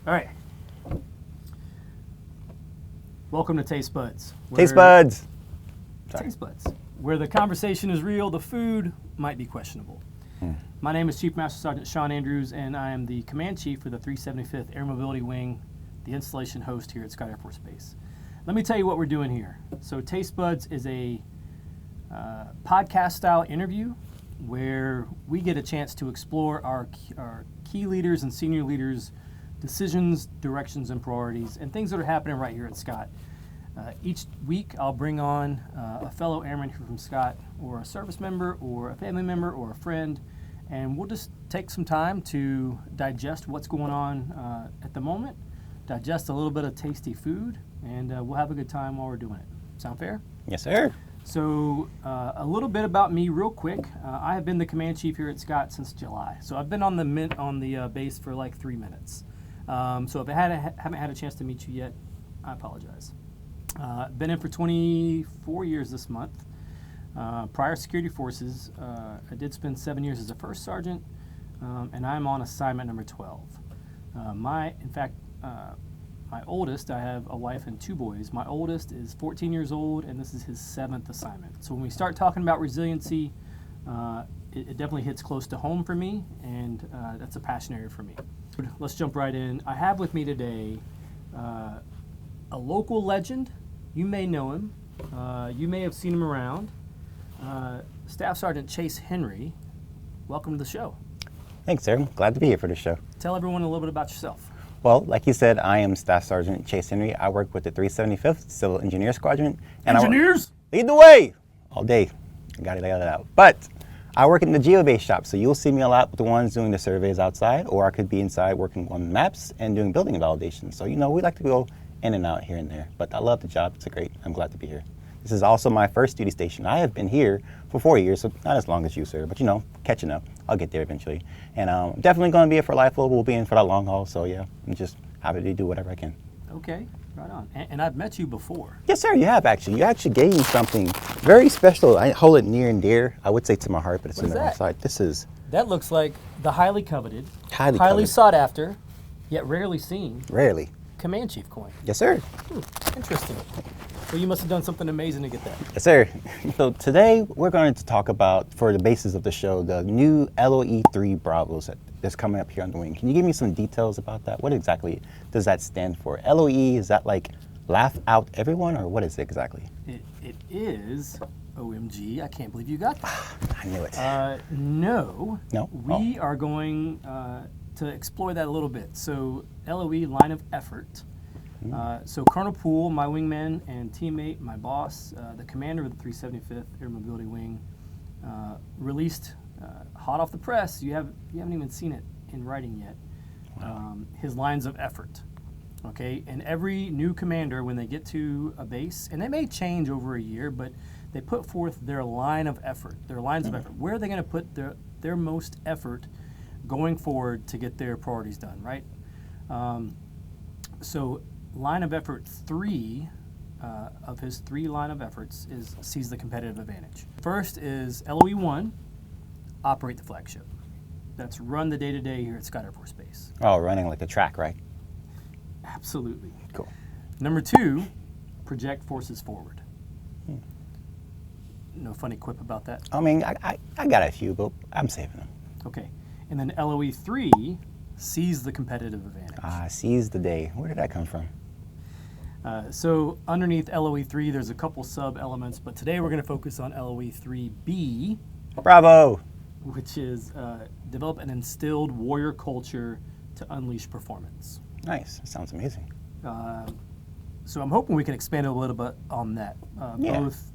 All right. Welcome to Taste Budz. Taste Budz. Taste Budz. Where the conversation is real, the food might be questionable. My name is Chief Master Sgt. Shawn Andrews, and I am the Command Chief for the 375th Air Mobility Wing, the installation host here at Scott Air Force Base. Let me tell you what we're doing here. So Taste Budz is a podcast-style interview where we get a chance to explore our key leaders and senior leaders' decisions, directions, and priorities, and things that are happening right here at Scott. Each week, I'll bring on a fellow airman from Scott, or a service member, or a family member, or a friend, and we'll just take some time to digest what's going on at the moment, digest a little bit of tasty food, and we'll have a good time while we're doing it. Sound fair? Yes, sir. So a little bit about me real quick. I have been the command chief here at Scott since July. So I've been on the base for like 3 minutes. So if I haven't had a chance to meet you yet, I apologize. Been in for 24 years this month. Prior security forces, I did spend 7 years as a first sergeant, and I'm on assignment number 12. My oldest, I have a wife and 2 boys. My oldest is 14 years old, and this is his 7th assignment. So when we start talking about resiliency, it definitely hits close to home for me, and that's a passion area for me. Let's jump right in. I have with me today a local legend. You may know him. You may have seen him around. Staff Sergeant Chase Henry. Welcome to the show. Thanks, sir. Glad to be here for the show. Tell everyone a little bit about yourself. Well, like you said, I am Staff Sergeant Chase Henry. I work with the 375th Civil Engineer Squadron. And Engineers? Lead the way! All day. I got to lay that out. But I work in the geobase shop, so you'll see me a lot with the ones doing the surveys outside, or I could be inside working on maps and doing building validation. So, we like to go in and out here and there. But I love the job. It's great. I'm glad to be here. This is also my first duty station. I have been here for 4 years, so not as long as you, sir, but catching up. I'll get there eventually. And definitely going to be here for life. We'll be in for the long haul, so yeah, I'm just happy to do whatever I can. Okay, right on. And I've met you before. Yes, sir, you have actually. You actually gave me something very special. I hold it near and dear. I would say to my heart, but it's on the wrong side. That looks like the highly coveted, highly coveted, sought after, yet rarely seen. Rarely. Command Chief coin. Yes, sir. Interesting. So you must have done something amazing to get that. Yes, sir. So today we're going to talk about, for the basis of the show, the new LOE 3 Bravos that's coming up here on the wing. Can you give me some details about that? What exactly does that stand for? LOE, is that like laugh out everyone, or what is it exactly? It is, OMG, I can't believe you got that. I knew it. No. We are going to explore that a little bit. So LOE, line of effort. So Colonel Poole, my wingman and teammate, my boss, the commander of the 375th Air Mobility Wing, released hot off the press. You haven't even seen it in writing yet. Wow. His lines of effort. Okay, and every new commander, when they get to a base, and they may change over a year, but they put forth their line of effort, their lines of effort. Where are they going to put their most effort going forward to get their priorities done, right? So line of effort 3 of his 3 line of efforts is seize the competitive advantage. First is LOE 1, operate the flagship. That's run the day-to-day here at Scott Air Force Base. Oh, running like the track, right? Absolutely. Cool. Number 2, project forces forward. No funny quip about that? I mean, I got a few, but I'm saving them. Okay. And then LOE 3, seize the competitive advantage. Seize the day. Where did that come from? So underneath LOE 3, there's a couple sub-elements, but today we're going to focus on LOE 3B. Bravo! Which is develop an instilled warrior culture to unleash performance. Nice. That sounds amazing. So I'm hoping we can expand a little bit on that. Both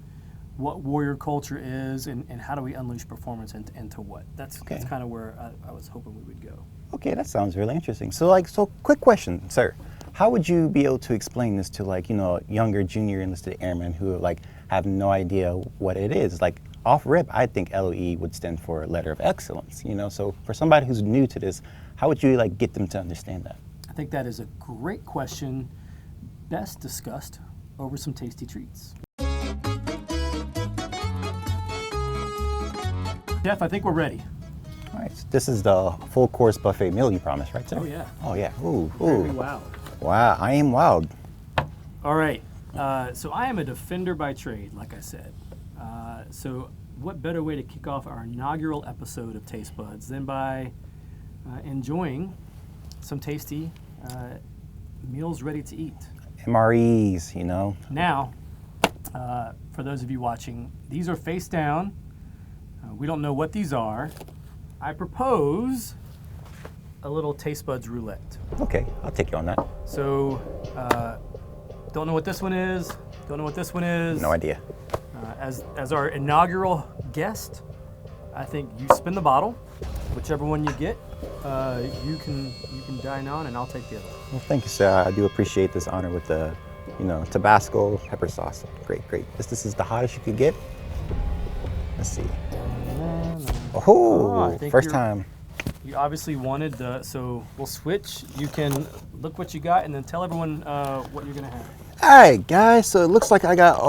what warrior culture is and how do we unleash performance and to what. That's kind of where I was hoping we would go. Okay, that sounds really interesting. So quick question, sir. How would you be able to explain this to younger junior enlisted airmen who have no idea what it is? Off rip, I think LOE would stand for Letter of Excellence, So for somebody who's new to this, how would you get them to understand that? I think that is a great question, best discussed over some tasty treats. Jeff, I think we're ready. All Nice. This is the full course buffet meal you promised, right, sir? Oh, yeah. Oh, yeah. Ooh, Very ooh. wild. Wow, I am wild. All right. So I am a defender by trade, like I said. So what better way to kick off our inaugural episode of Taste Buds than by enjoying some tasty meals ready to eat. MREs, you know. Now, for those of you watching, these are face down. We don't know what these are. I propose a little Taste Buds roulette. Okay, I'll take you on that. So, don't know what this one is. Don't know what this one is. No idea. As our inaugural guest, I think you spin the bottle. Whichever one you get, you can dine on, and I'll take the other. Well, thank you, sir. I do appreciate this honor with the, Tabasco pepper sauce. Great, great. This is the hottest you could get. Let's see. Oh, I think first time. You obviously wanted so we'll switch. You can look what you got, and then tell everyone what you're gonna have. All right, guys. So it looks like I got,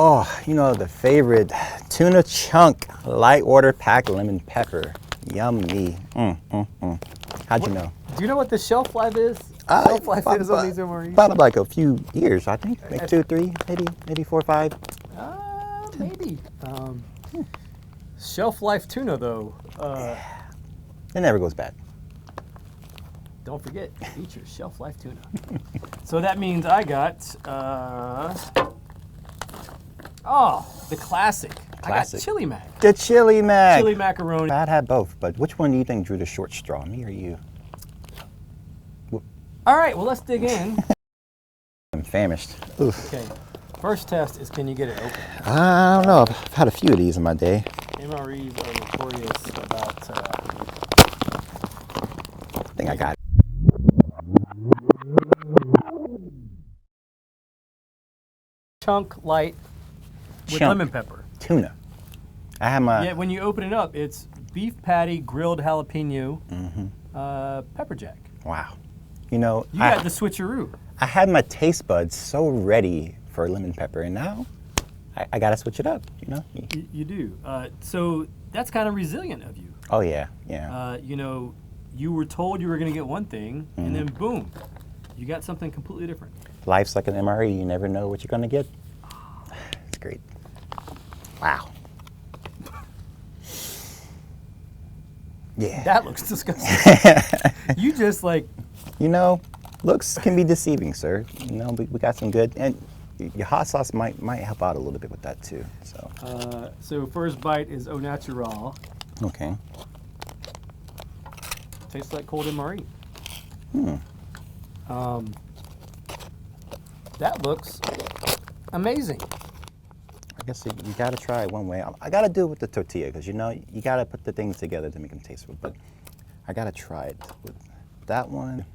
the favorite tuna chunk light water pack lemon pepper. Yummy. How'd you know? Do you know what the shelf life is? Shelf life is on these MREs. About like a few years, I think. Like 2, 3, maybe 4, 5. Maybe. Shelf life tuna, though. It never goes bad. Don't forget, eat your shelf life tuna. So that means I got, the classic. I got Chili Mac. The Chili Mac. Chili macaroni. I'd had both, but which one do you think drew the short straw, me or you? All right, well, let's dig in. I'm famished. Oof. Okay, first test is can you get it open? I don't know. I've had a few of these in my day. MREs are notorious about... I think I got it. Chunk light with Chunk. lemon pepper. Tuna. I had my... Yeah, when you open it up, it's beef patty, grilled jalapeno, pepper jack. Wow. You got the switcheroo. I had my taste buds so ready for lemon pepper, and now I got to switch it up, You do. So that's kind of resilient of you. Oh, yeah, yeah. You were told you were going to get one thing, and then boom, you got something completely different. Life's like an MRE. You never know what you're going to get. It's great. Wow. Yeah. That looks disgusting. You just like... Looks can be deceiving, sir. We got some good, and your hot sauce might help out a little bit with that too. So first bite is au natural. Okay. Tastes like cold MRE. That looks amazing. I guess you got to try it one way. I got to do it with the tortilla because you got to put the things together to make them taste good. But I got to try it with that one.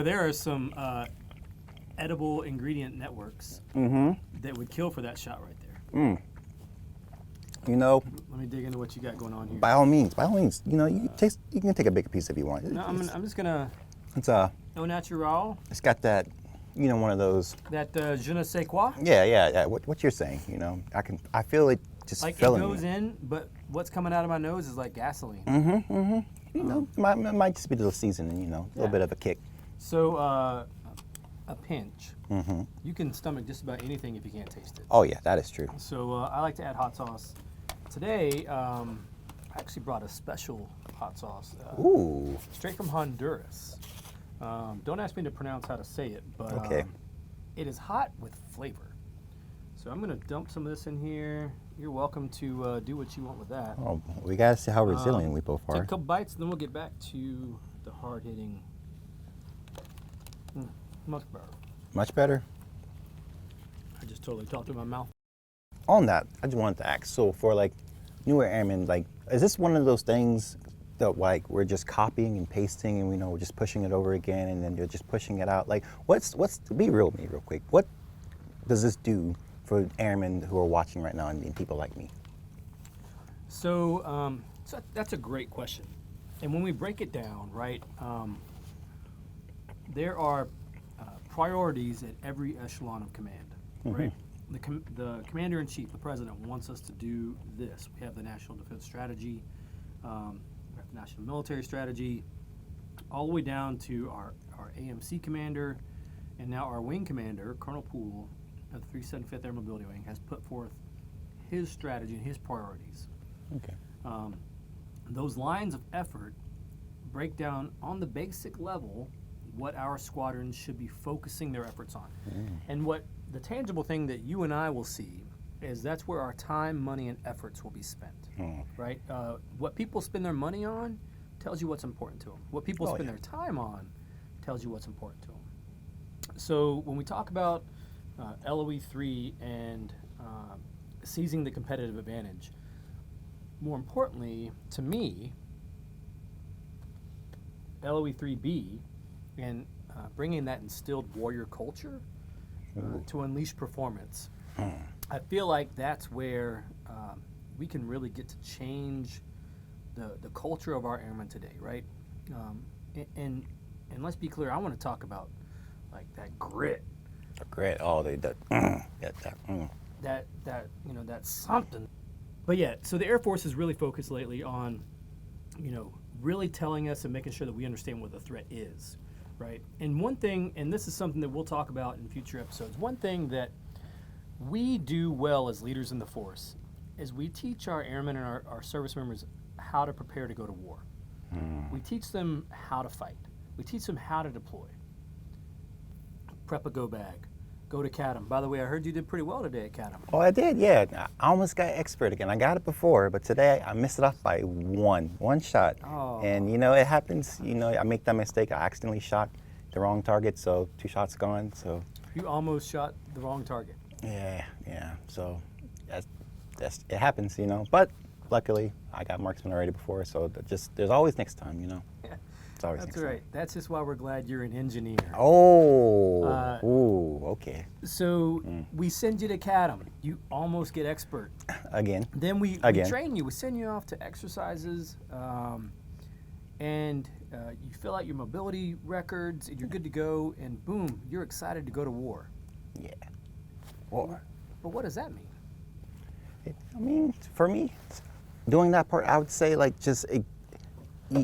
There are some edible ingredient networks that would kill for that shot right there. Let me dig into what you got going on here. By all means, you can take a big piece if you want. No, I'm just gonna. It's Au natural. It's got that, one of those. That je ne sais quoi. Yeah. What you're saying, I feel it just like filling it goes me. in, but what's coming out of my nose is like gasoline. It might just be the seasoning, a little bit of a kick. So a pinch. You can stomach just about anything if you can't taste it. Oh yeah, that is true. So I like to add hot sauce. Today, I actually brought a special hot sauce. Ooh. Straight from Honduras. Don't ask me to pronounce how to say it, but okay. It is hot with flavor. So I'm going to dump some of this in here. You're welcome to do what you want with that. Oh, we got to see how resilient we both are. Take a couple bites, then we'll get back to the hard-hitting. Much better. Much better? I just totally talked in my mouth. On that, I just wanted to ask, so for newer airmen, is this one of those things that we're just copying and pasting and we're just pushing it over again and then you're just pushing it out? Be real with me real quick. What does this do for airmen who are watching right now and people like me? So that's a great question. And when we break it down, right, there are priorities at every echelon of command, right? the commander-in-chief, the president, wants us to do this. We have the National Defense Strategy, we have the National Military Strategy, all the way down to our AMC commander, and now our wing commander, Colonel Poole, of the 375th Air Mobility Wing, has put forth his strategy and his priorities. Okay. Those lines of effort break down on the basic level what our squadrons should be focusing their efforts on. And what the tangible thing that you and I will see is that's where our time, money, and efforts will be spent, right? What people spend their money on tells you what's important to them. What people spend their time on tells you what's important to them. So when we talk about LOE 3 and seizing the competitive advantage, more importantly, to me, LOE 3B and bringing that instilled warrior culture to unleash performance. I feel like that's where we can really get to change the culture of our airmen today, right? And let's be clear, I want to talk about like that grit. The grit, That that's something. But yeah, so the Air Force has really focused lately on, really telling us and making sure that we understand what the threat is, right? And one thing, and this is something that we'll talk about in future episodes, one thing that we do well as leaders in the force is we teach our airmen and our service members how to prepare to go to war. We teach them how to fight. We teach them how to deploy. Prep a go bag. Go to CADM. By the way, I heard you did pretty well today at CADM. Oh, I did, yeah. I almost got expert again. I got it before, but today I missed it off by one shot. Oh. And it happens. I make that mistake. I accidentally shot the wrong target, so 2 shots gone. So you almost shot the wrong target. Yeah. So it happens, But luckily, I got marksman already before, so there's always next time, It's always That's next right. time. That's just why we're glad you're an engineer. Okay. So we send you to CADM. You almost get expert. Again. Then we train you. We send you off to exercises, and you fill out your mobility records, and you're good to go. And boom, you're excited to go to war. Yeah. War. But what does that mean? For me, doing that part, I would say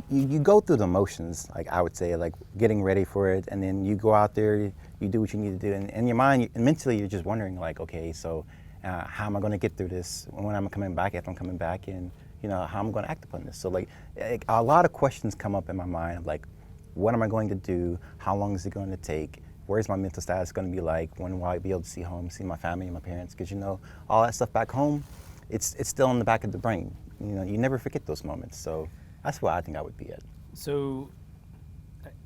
you go through the motions, like I would say, like getting ready for it, and then you go out there, you do what you need to do, and in your mind, mentally, you're just wondering, like, okay, so how am I going to get through this when I'm coming back, after I'm coming back, and how am I going to act upon this? So like a lot of questions come up in my mind, like, what am I going to do? How long is it going to take? Where's my mental status going to be like? When will I be able to see home, see my family and my parents? Because all that stuff back home, it's still in the back of the brain. You never forget those moments. So that's what I think I would be at. So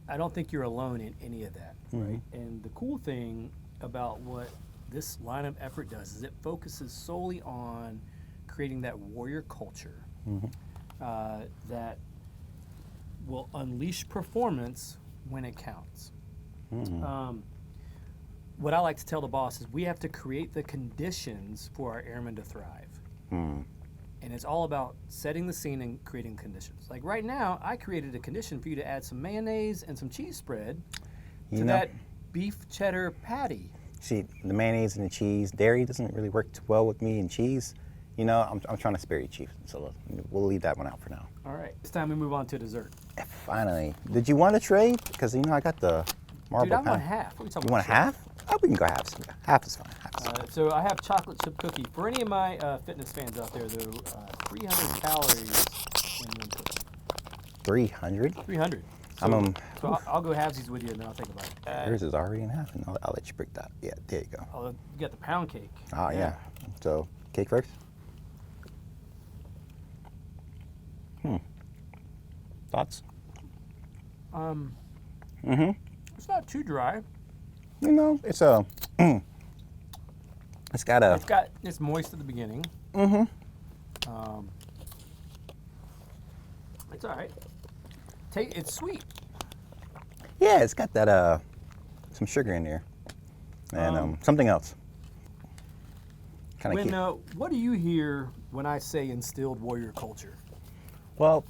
I don't think you're alone in any of that, right? And the cool thing about what this line of effort does is it focuses solely on creating that warrior culture that will unleash performance when it counts. What I like to tell the boss is we have to create the conditions for our airmen to thrive. And it's all about setting the scene and creating conditions. Like right now, I created a condition for you to add some mayonnaise and some cheese spread to that beef cheddar patty. See, the mayonnaise and the cheese, dairy doesn't really work too well with me, and cheese, I'm trying to spare you, Chief. So we'll leave that one out for now. All right, it's time we move on to dessert. Finally. Did you want a tray? Because, I got the marble Dude, I pound. want half. What are you talking You want about? half? Oh, we can go half. Half is fine. So I have chocolate chip cookie. For any of my fitness fans out there, though, 300 calories in one cookie. 300? 300. So, I'll go halvesies with you, and then I'll think about it. Yours is already in half, and I'll let you break that. Yeah, there you go. Oh, you got the pound cake. Oh, yeah. So, cake first? Thoughts? It's not too dry. It's It's moist at the beginning. It's all right. It's sweet. Yeah, it's got that some sugar in there, and something else. What do you hear when I say instilled warrior culture? Well,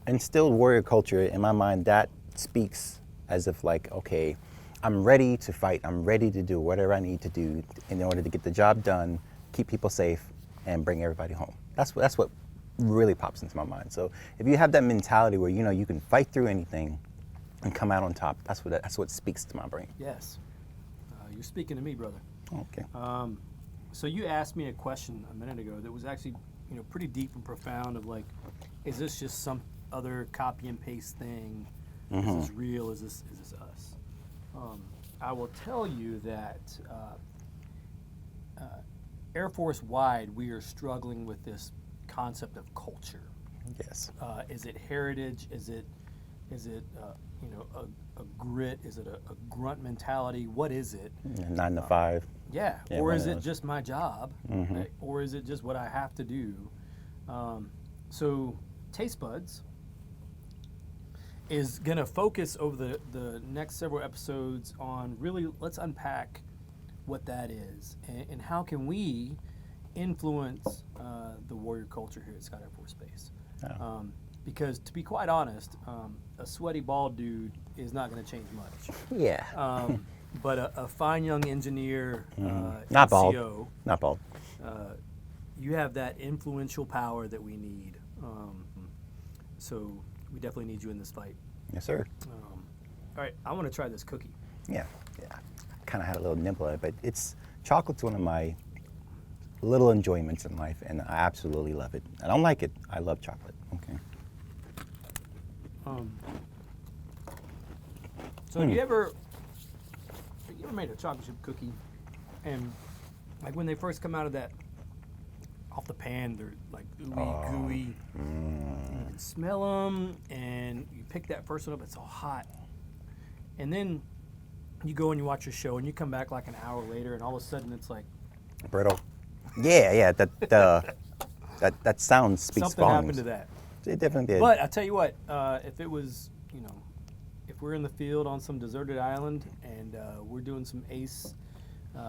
instilled warrior culture, in my mind, that speaks as if like, okay, I'm ready to fight. I'm ready to do whatever I need to do in order to get the job done, keep people safe, and bring everybody home. That's what really pops into my mind. So if you have that mentality where you know you can fight through anything and come out on top, that's what speaks to my brain. Yes. You're speaking to me, brother. Okay. So you asked me a question a minute ago that was actually, pretty deep and profound of like, is this just some other copy and paste thing? Is this real? Is this us? I will tell you that Air Force wide, we are struggling with this concept of culture. Yes. Is it heritage? Is it a grit? Is it a grunt mentality? What is it? 9 to 5. Yeah. Yeah, Or one is of it those. just my job? Right? Or is it just what I have to do? So Taste Budz is going to focus over the next several episodes on really, let's unpack what that is and how can we influence the warrior culture here at Scott Air Force Base. Oh. Because to be quite honest, a sweaty bald dude is not going to change much. Yeah. But a fine young engineer, Not bald. CO, Not bald. you have that influential power that we need. So we definitely need you in this fight. Yes, sir. All right, I want to try this cookie. Yeah. I kind of had a little nibble at it, but chocolate's one of my little enjoyments in life, and I absolutely love it. I don't like it. I love chocolate. Okay. So have you ever made a chocolate chip cookie, and like when they first come out of off the pan, they're like ooey gooey. You can smell them, and you pick that first one up. It's all hot, and then you go and you watch your show, and you come back like an hour later, and all of a sudden it's like Brittle. Yeah. That sound speaks something volumes. happened to that. It definitely did. But I tell you what, if it was, if we're in the field on some deserted island and we're doing some ace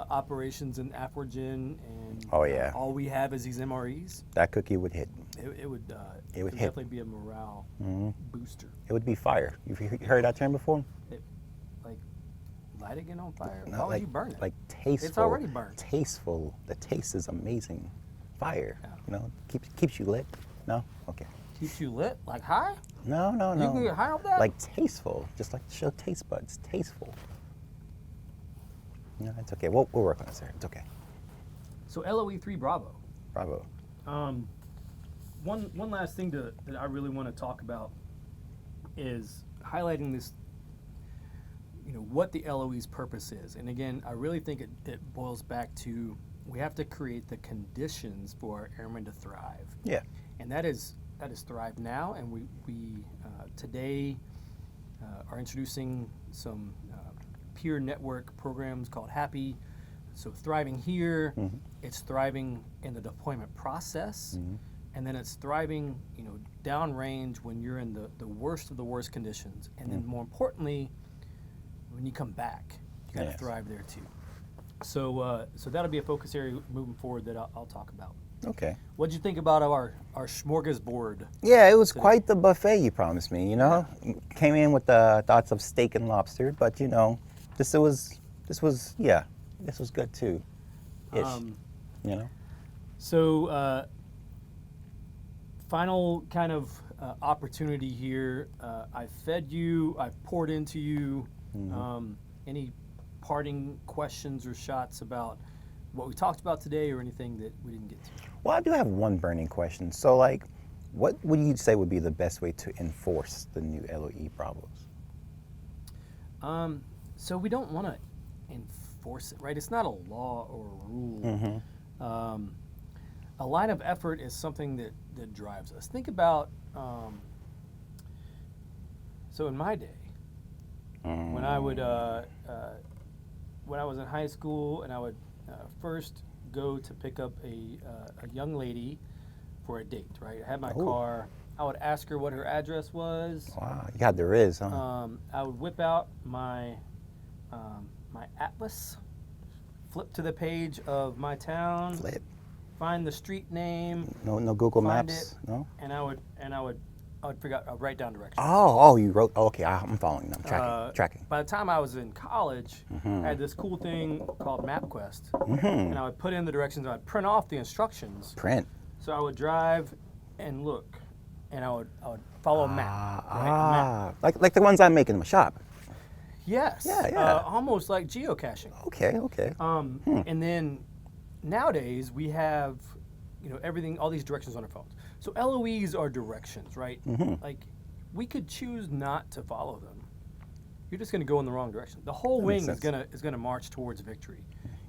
operations in Afrogen and Oh, yeah. all we have is these MREs, that cookie would hit. it would hit. definitely be a morale booster. It would be fire. You've heard that term before? Like, light it again on fire. No, Why would you burn it? Like tasteful. It's already burnt. Tasteful. The taste is amazing. Fire. Yeah. Keeps you lit. No? Okay. Keeps you lit? Like high? No. You can get high off that? Like tasteful. Just like the show Taste Buds. Tasteful. No, it's okay. We'll work on this here. It's okay. So LOE 3 Bravo. Bravo. One last thing that I really want to talk about is highlighting this, what the LOE's purpose is. And again, I really think it boils back to we have to create the conditions for our airmen to thrive. Yeah. And that is Thrive Now. And we today are introducing some peer network programs called Happy. So thriving here, it's thriving in the deployment process, and then it's thriving, downrange when you're in the worst of the worst conditions, and then more importantly, when you come back, you got to thrive there too. So that'll be a focus area moving forward that I'll talk about. Okay. What'd you think about our smorgasbord? Yeah, it was quite the buffet you promised me, Came in with the thoughts of steak and lobster, but this was good too. Ish. So final kind of opportunity here. I've fed you, I've poured into you. Any parting questions or shots about what we talked about today or anything that we didn't get to? Well, I do have one burning question. So, what would you say would be the best way to enforce the new LOE Bravos? So we don't want to enforce it, right? It's not a law or a rule. A line of effort is something that drives us. Think about, so in my day, when I would, when I was in high school and I would first go to pick up a young lady for a date, right? I had my car. I would ask her what her address was. Wow, you got the Riz, huh? I would whip out my my atlas, flip to the page of my town, Flip. find the street name. No Google find Maps, it, no? and I would I'd write down directions. Oh, you wrote. Oh, okay, I'm following. I'm tracking. By the time I was in college, I had this cool thing called MapQuest, and I would put in the directions. And I'd print off the instructions. Print. So I would drive and look, and I would follow a map. Right? A map. Like the ones I make in my shop. Yes. Yeah. Almost like geocaching. Okay. And then nowadays we have, everything, all these directions on our phones. So LOEs are directions, right? Like we could choose not to follow them. You're just going to go in the wrong direction. The whole wing is gonna march towards victory.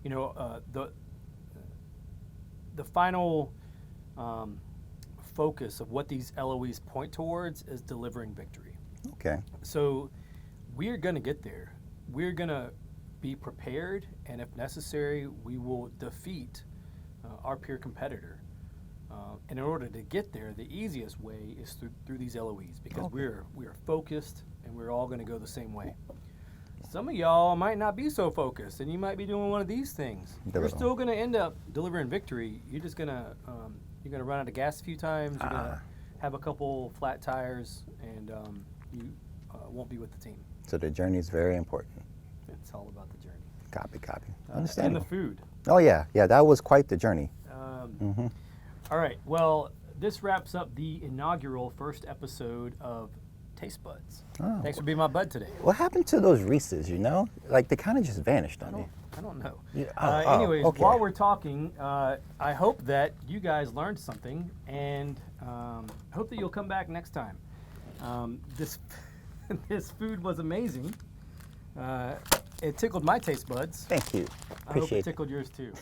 The final focus of what these LOEs point towards is delivering victory. Okay. So we're going to get there. We're going to be prepared, and if necessary, we will defeat our peer competitor. And in order to get there, the easiest way is through these LOEs, because we are focused, and we're all going to go the same way. Some of y'all might not be so focused, and you might be doing one of these things. You're still going to end up delivering victory. You're just going to you're going to run out of gas a few times. You're going to have a couple flat tires, and you won't be with the team. So the journey is very important. It's all about the journey. Copy. Understand. And the food. Oh yeah, that was quite the journey. All right. Well, this wraps up the inaugural first episode of Taste Buds. Oh. Thanks for being my bud today. What happened to those Reese's? Like they kind of just vanished on me. I don't know. Yeah. Anyways, okay. while we're talking, I hope that you guys learned something, and I hope that you'll come back next time. This food was amazing. It tickled my taste buds. Thank you. I hope Appreciate it tickled yours too.